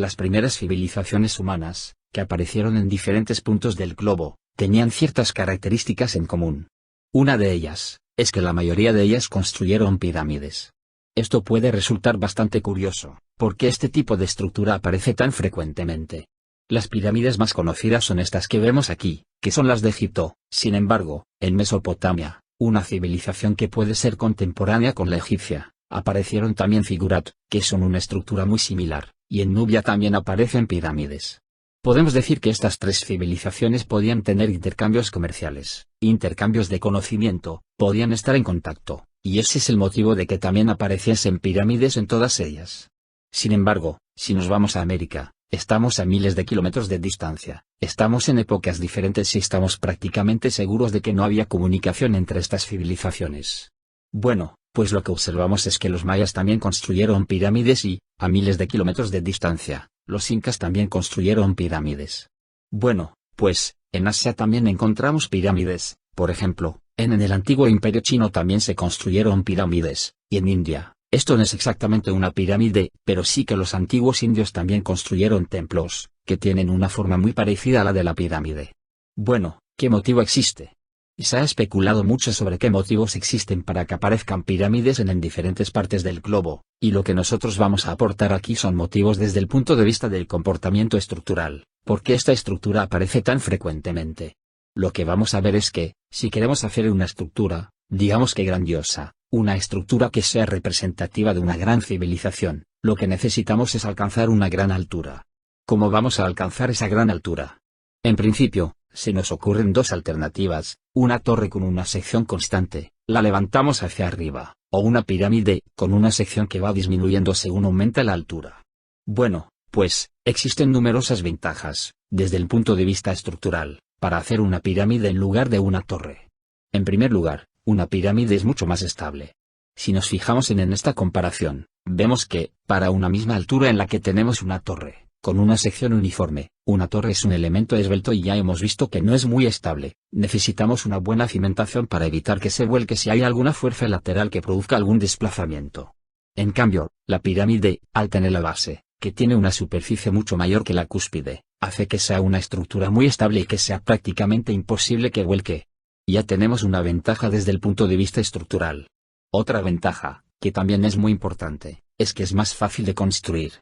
Las primeras civilizaciones humanas, que aparecieron en diferentes puntos del globo, tenían ciertas características en común. Una de ellas, es que la mayoría de ellas construyeron pirámides. Esto puede resultar bastante curioso, porque este tipo de estructura aparece tan frecuentemente. Las pirámides más conocidas son estas que vemos aquí, que son las de Egipto. Sin embargo, en Mesopotamia, una civilización que puede ser contemporánea con la egipcia, aparecieron también figurat, que son una estructura muy similar, y en Nubia también aparecen pirámides. Podemos decir que estas tres civilizaciones podían tener intercambios comerciales, intercambios de conocimiento, podían estar en contacto, y ese es el motivo de que también apareciesen pirámides en todas ellas. Sin embargo, si nos vamos a América, estamos a miles de kilómetros de distancia, estamos en épocas diferentes y estamos prácticamente seguros de que no había comunicación entre estas civilizaciones. Bueno, pues lo que observamos es que los mayas también construyeron pirámides y, a miles de kilómetros de distancia, los incas también construyeron pirámides. Bueno, pues, en Asia también encontramos pirámides, por ejemplo, en el antiguo imperio chino también se construyeron pirámides, y en India. Esto no es exactamente una pirámide, pero sí que los antiguos indios también construyeron templos, que tienen una forma muy parecida a la de la pirámide. Bueno, ¿qué motivo existe? Se ha especulado mucho sobre qué motivos existen para que aparezcan pirámides en diferentes partes del globo, y lo que nosotros vamos a aportar aquí son motivos desde el punto de vista del comportamiento estructural, ¿por qué esta estructura aparece tan frecuentemente? Lo que vamos a ver es que, si queremos hacer una estructura, digamos que grandiosa, una estructura que sea representativa de una gran civilización, lo que necesitamos es alcanzar una gran altura. ¿Cómo vamos a alcanzar esa gran altura? En principio, se nos ocurren dos alternativas, una torre con una sección constante, la levantamos hacia arriba, o una pirámide, con una sección que va disminuyendo según aumenta la altura. Bueno, pues, existen numerosas ventajas, desde el punto de vista estructural, para hacer una pirámide en lugar de una torre. En primer lugar, una pirámide es mucho más estable. Si nos fijamos en esta comparación, vemos que, para una misma altura en la que tenemos una torre, con una sección uniforme, una torre es un elemento esbelto y ya hemos visto que no es muy estable, necesitamos una buena cimentación para evitar que se vuelque si hay alguna fuerza lateral que produzca algún desplazamiento. En cambio, la pirámide, al tener la base, que tiene una superficie mucho mayor que la cúspide, hace que sea una estructura muy estable y que sea prácticamente imposible que vuelque. Ya tenemos una ventaja desde el punto de vista estructural. Otra ventaja, que también es muy importante, es que es más fácil de construir.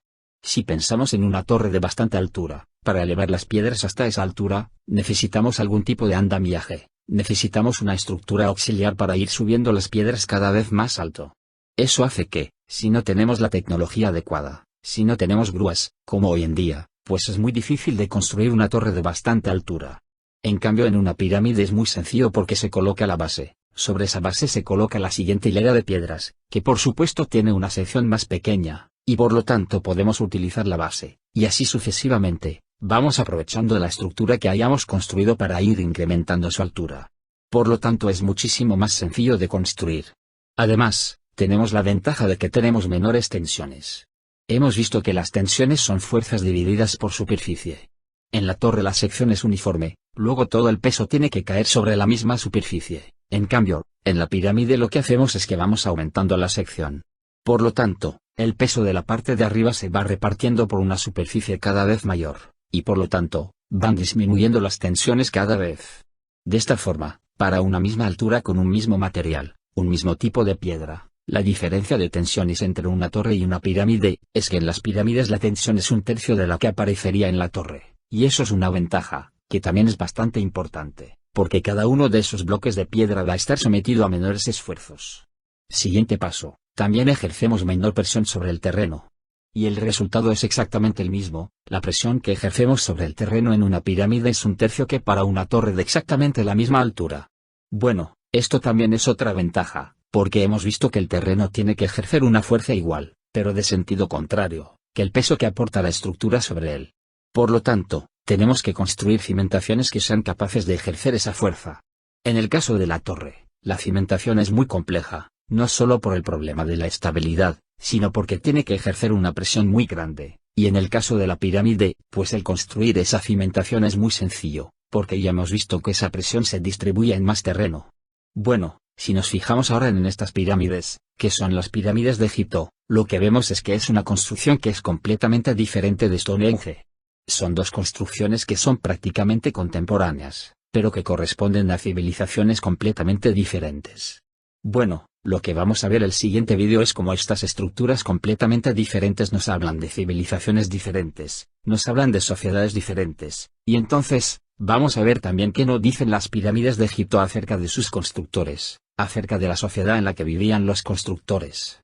Si pensamos en una torre de bastante altura, para elevar las piedras hasta esa altura, necesitamos algún tipo de andamiaje, necesitamos una estructura auxiliar para ir subiendo las piedras cada vez más alto. Eso hace que, si no tenemos la tecnología adecuada, si no tenemos grúas, como hoy en día, pues es muy difícil de construir una torre de bastante altura. En cambio en una pirámide es muy sencillo porque se coloca la base, sobre esa base se coloca la siguiente hilera de piedras, que por supuesto tiene una sección más pequeña, y por lo tanto podemos utilizar la base, y así sucesivamente, vamos aprovechando la estructura que hayamos construido para ir incrementando su altura. Por lo tanto es muchísimo más sencillo de construir. Además, tenemos la ventaja de que tenemos menores tensiones. Hemos visto que las tensiones son fuerzas divididas por superficie. En la torre la sección es uniforme, luego todo el peso tiene que caer sobre la misma superficie. En cambio, en la pirámide lo que hacemos es que vamos aumentando la sección. Por lo tanto, el peso de la parte de arriba se va repartiendo por una superficie cada vez mayor, y por lo tanto, van disminuyendo las tensiones cada vez. De esta forma, para una misma altura con un mismo material, un mismo tipo de piedra, la diferencia de tensiones entre una torre y una pirámide, es que en las pirámides la tensión es un tercio de la que aparecería en la torre. Y eso es una ventaja, que también es bastante importante, porque cada uno de esos bloques de piedra va a estar sometido a menores esfuerzos. Siguiente paso, también ejercemos menor presión sobre el terreno. Y el resultado es exactamente el mismo, la presión que ejercemos sobre el terreno en una pirámide es un tercio que para una torre de exactamente la misma altura. Bueno, esto también es otra ventaja, porque hemos visto que el terreno tiene que ejercer una fuerza igual, pero de sentido contrario, que el peso que aporta la estructura sobre él. Por lo tanto, tenemos que construir cimentaciones que sean capaces de ejercer esa fuerza. En el caso de la torre, la cimentación es muy compleja, no solo por el problema de la estabilidad, sino porque tiene que ejercer una presión muy grande, y en el caso de la pirámide, pues el construir esa cimentación es muy sencillo, porque ya hemos visto que esa presión se distribuye en más terreno. Bueno, si nos fijamos ahora en estas pirámides, que son las pirámides de Egipto, lo que vemos es que es una construcción que es completamente diferente de Stonehenge. Son dos construcciones que son prácticamente contemporáneas, pero que corresponden a civilizaciones completamente diferentes. Bueno, lo que vamos a ver el siguiente vídeo es cómo estas estructuras completamente diferentes nos hablan de civilizaciones diferentes, nos hablan de sociedades diferentes, y entonces, vamos a ver también qué nos dicen las pirámides de Egipto acerca de sus constructores, acerca de la sociedad en la que vivían los constructores.